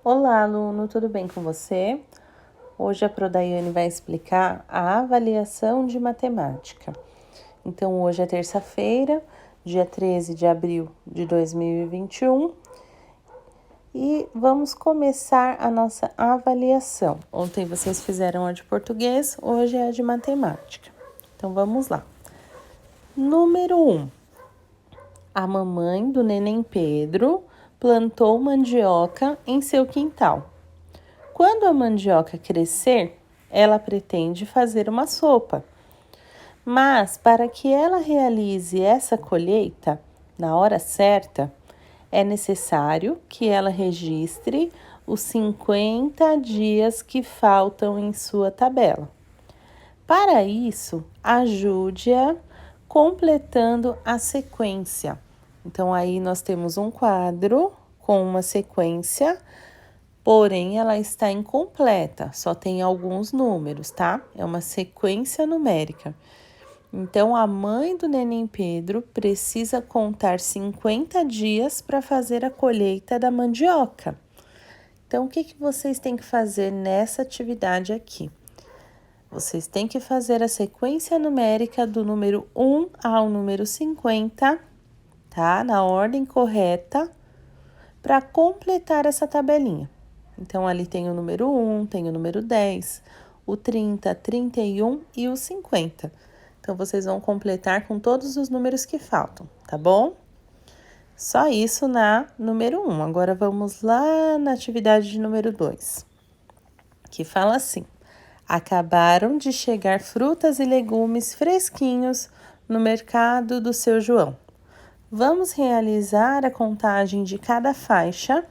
Olá, aluno, tudo bem com você? Hoje a Prodaiane vai explicar a avaliação de matemática. Então, hoje é terça-feira, dia 13 de abril de 2021, e vamos começar a nossa avaliação. Ontem vocês fizeram a de português, hoje é a de matemática. Então, vamos lá. Número 1. A mamãe do neném Pedro plantou mandioca em seu quintal. Quando a mandioca crescer, ela pretende fazer uma sopa. Mas para que ela realize essa colheita na hora certa, é necessário que ela registre os 50 dias que faltam em sua tabela. Para isso, ajude-a completando a sequência. Então, aí nós temos um quadro com uma sequência, porém ela está incompleta, só tem alguns números, tá? É uma sequência numérica. Então, a mãe do neném Pedro precisa contar 50 dias para fazer a colheita da mandioca. Então, o que vocês têm que fazer nessa atividade aqui? Vocês têm que fazer a sequência numérica do número 1 ao número 50, tá? Na ordem correta, para completar essa tabelinha. Então, ali tem o número 1, tem o número 10, o 30, 31 e o 50. Então, vocês vão completar com todos os números que faltam, tá bom? Só isso na número 1. Agora, vamos lá na atividade de número 2, que fala assim: acabaram de chegar frutas e legumes fresquinhos no mercado do seu João. Vamos realizar a contagem de cada faixa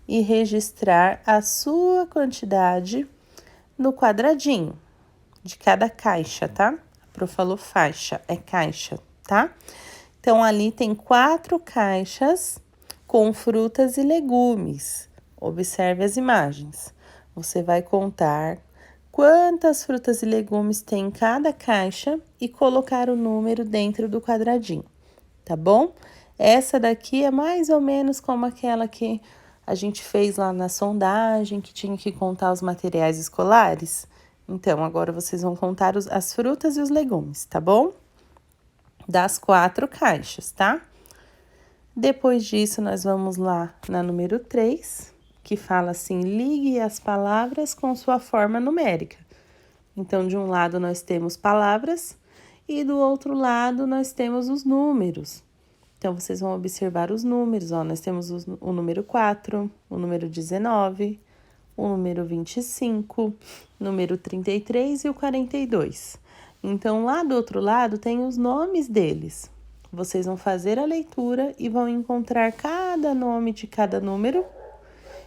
e registrar a sua quantidade no quadradinho de cada caixa, tá? A Pro falou faixa, é caixa, tá? Então, ali tem 4 caixas com frutas e legumes. Observe as imagens. Você vai contar quantas frutas e legumes tem em cada caixa e colocar o número dentro do quadradinho, tá bom? Essa daqui é mais ou menos como aquela que a gente fez lá na sondagem, que tinha que contar os materiais escolares. Então, agora vocês vão contar as frutas e os legumes, tá bom? Das 4 caixas, tá? Depois disso, nós vamos lá na número 3, que fala assim: ligue as palavras com sua forma numérica. Então, de um lado nós temos palavras e do outro lado nós temos os números. Então, vocês vão observar os números, ó. Nós temos o número 4, o número 19, o número 25, o número 33 e o 42. Então, lá do outro lado tem os nomes deles. Vocês vão fazer a leitura e vão encontrar cada nome de cada número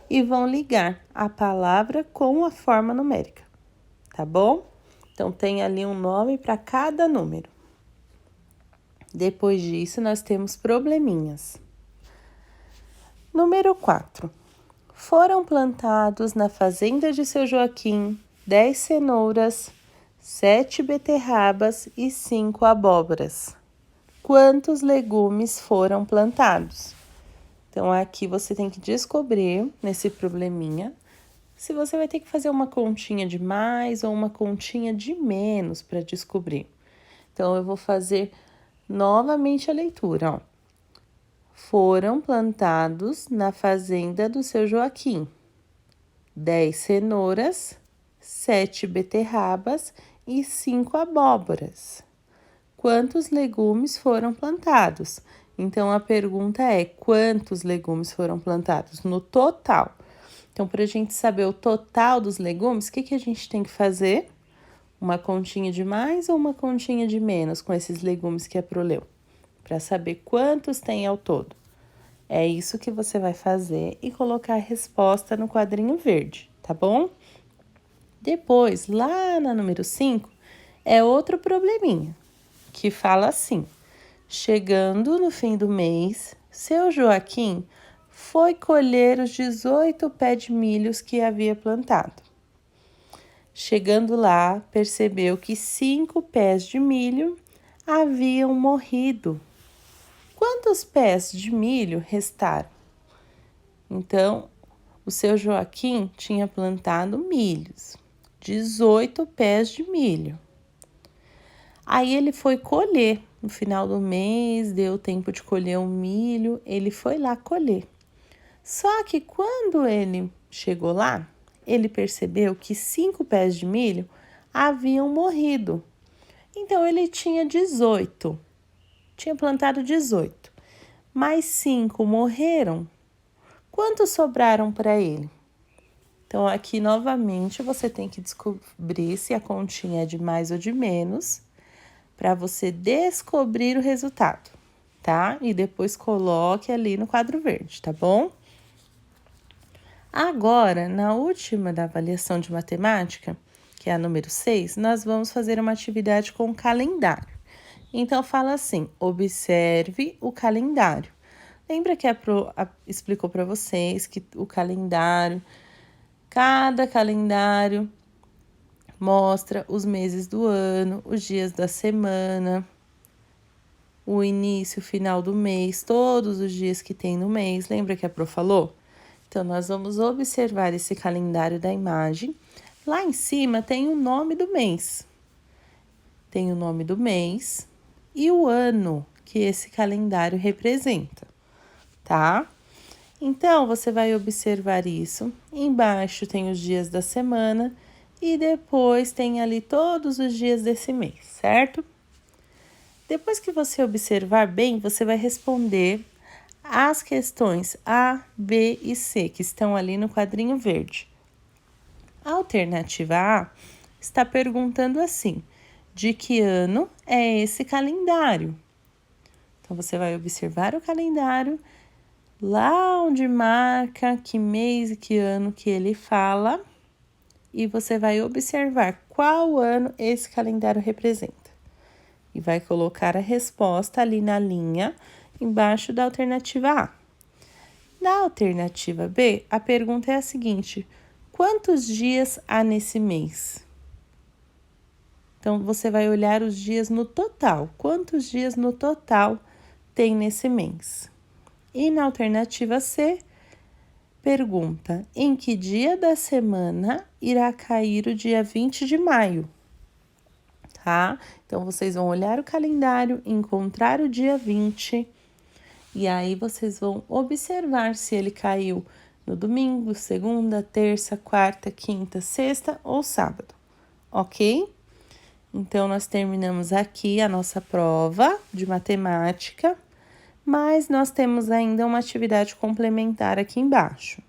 e vão ligar a palavra com a forma numérica, tá bom? Então, tem ali um nome para cada número. Depois disso, nós temos probleminhas. Número 4. Foram plantados na fazenda de seu Joaquim 10 cenouras, 7 beterrabas e 5 abóboras. Quantos legumes foram plantados? Então, aqui você tem que descobrir, nesse probleminha, se você vai ter que fazer uma continha de mais ou uma continha de menos para descobrir. Então, eu vou fazer novamente a leitura, ó. Foram plantados na fazenda do seu Joaquim 10 cenouras, 7 beterrabas e 5 abóboras. Quantos legumes foram plantados? Então, a pergunta é: quantos legumes foram plantados? No total. Então, para a gente saber o total dos legumes, o que a gente tem que fazer? Uma continha de mais ou uma continha de menos com esses legumes que a Pro leu? Para saber quantos tem ao todo. É isso que você vai fazer e colocar a resposta no quadrinho verde, tá bom? Depois, lá na número 5, é outro probleminha, que fala assim: chegando no fim do mês, seu Joaquim foi colher os 18 pés de milhos que havia plantado. Chegando lá, percebeu que 5 pés de milho haviam morrido. Quantos pés de milho restaram? Então, o seu Joaquim tinha plantado milhos, 18 pés de milho. Aí ele foi colher, no final do mês, deu tempo de colher o milho, ele foi lá colher. Só que quando ele chegou lá, ele percebeu que 5 pés de milho haviam morrido. Então ele tinha 18, tinha plantado 18, mas 5 morreram. Quantos sobraram para ele? Então aqui novamente você tem que descobrir se a continha é de mais ou de menos, para você descobrir o resultado, tá? E depois coloque ali no quadro verde, tá bom? Agora, na última da avaliação de matemática, que é a número 6, nós vamos fazer uma atividade com o calendário. Então, fala assim, observe o calendário. Lembra que explicou para vocês que o calendário, cada calendário mostra os meses do ano, os dias da semana, o início, o final do mês, todos os dias que tem no mês. Lembra que a Pro falou? Então, nós vamos observar esse calendário da imagem. Lá em cima tem o nome do mês. Tem o nome do mês e o ano que esse calendário representa, tá? Então, você vai observar isso. Embaixo tem os dias da semana e depois tem ali todos os dias desse mês, certo? Depois que você observar bem, você vai responder as questões A, B e C, que estão ali no quadrinho verde. A alternativa A está perguntando assim: de que ano é esse calendário? Então, você vai observar o calendário, lá onde marca que mês e que ano que ele fala, e você vai observar qual ano esse calendário representa. E vai colocar a resposta ali na linha embaixo da alternativa A. Na alternativa B, a pergunta é a seguinte: quantos dias há nesse mês? Então, você vai olhar os dias no total. Quantos dias no total tem nesse mês? E na alternativa C, pergunta: em que dia da semana irá cair o dia 20 de maio? Tá? Então, vocês vão olhar o calendário, encontrar o dia 20, e aí vocês vão observar se ele caiu no domingo, segunda, terça, quarta, quinta, sexta ou sábado, ok? Então, nós terminamos aqui a nossa prova de matemática, mas nós temos ainda uma atividade complementar aqui embaixo.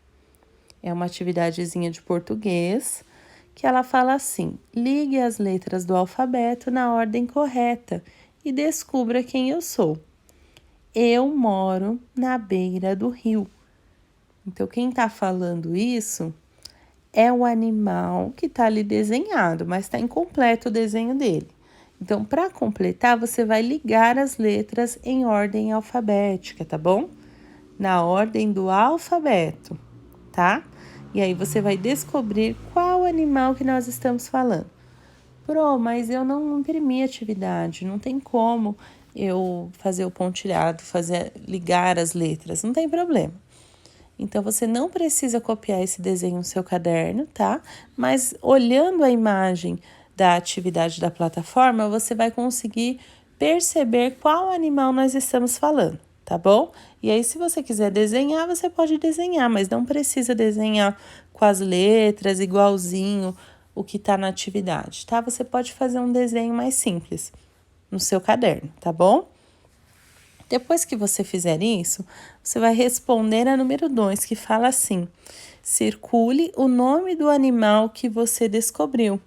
É uma atividadezinha de português, que ela fala assim: ligue as letras do alfabeto na ordem correta e descubra quem eu sou. Eu moro na beira do rio. Então, quem está falando isso é o animal que está ali desenhado, mas está incompleto o desenho dele. Então, para completar, você vai ligar as letras em ordem alfabética, tá bom? Na ordem do alfabeto, tá? E aí você vai descobrir qual animal que nós estamos falando. Pro, mas eu não imprimi atividade, não tem como eu fazer o pontilhado, ligar as letras, não tem problema. Então, você não precisa copiar esse desenho no seu caderno, tá? Mas olhando a imagem da atividade da plataforma, você vai conseguir perceber qual animal nós estamos falando, tá bom? E aí, se você quiser desenhar, você pode desenhar, mas não precisa desenhar com as letras igualzinho o que tá na atividade, tá? Você pode fazer um desenho mais simples no seu caderno, tá bom? Depois que você fizer isso, você vai responder a número 2, que fala assim: circule o nome do animal que você descobriu.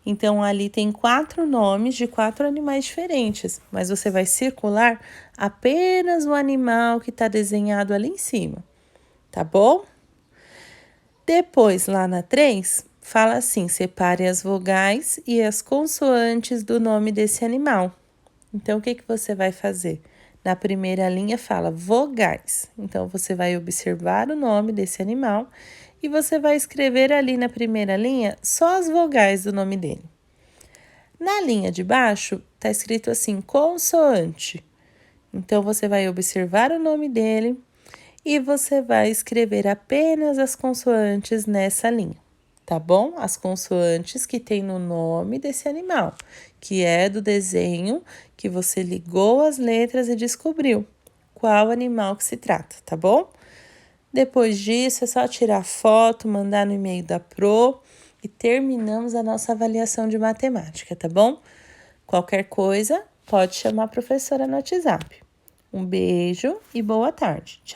Então, ali tem 4 nomes de 4 animais diferentes, mas você vai circular apenas o animal que está desenhado ali em cima, tá bom? Depois, lá na 3, fala assim: separe as vogais e as consoantes do nome desse animal. Então, o que você vai fazer? Na primeira linha fala vogais. Então, você vai observar o nome desse animal e você vai escrever ali na primeira linha só as vogais do nome dele. Na linha de baixo, tá escrito assim, consoante. Então, você vai observar o nome dele e você vai escrever apenas as consoantes nessa linha, tá bom? As consoantes que tem no nome desse animal, que é do desenho que você ligou as letras e descobriu qual animal que se trata, tá bom? Depois disso, é só tirar foto, mandar no e-mail da Pro e terminamos a nossa avaliação de matemática, tá bom? Qualquer coisa, pode chamar a professora no WhatsApp. Um beijo e boa tarde. Tchau.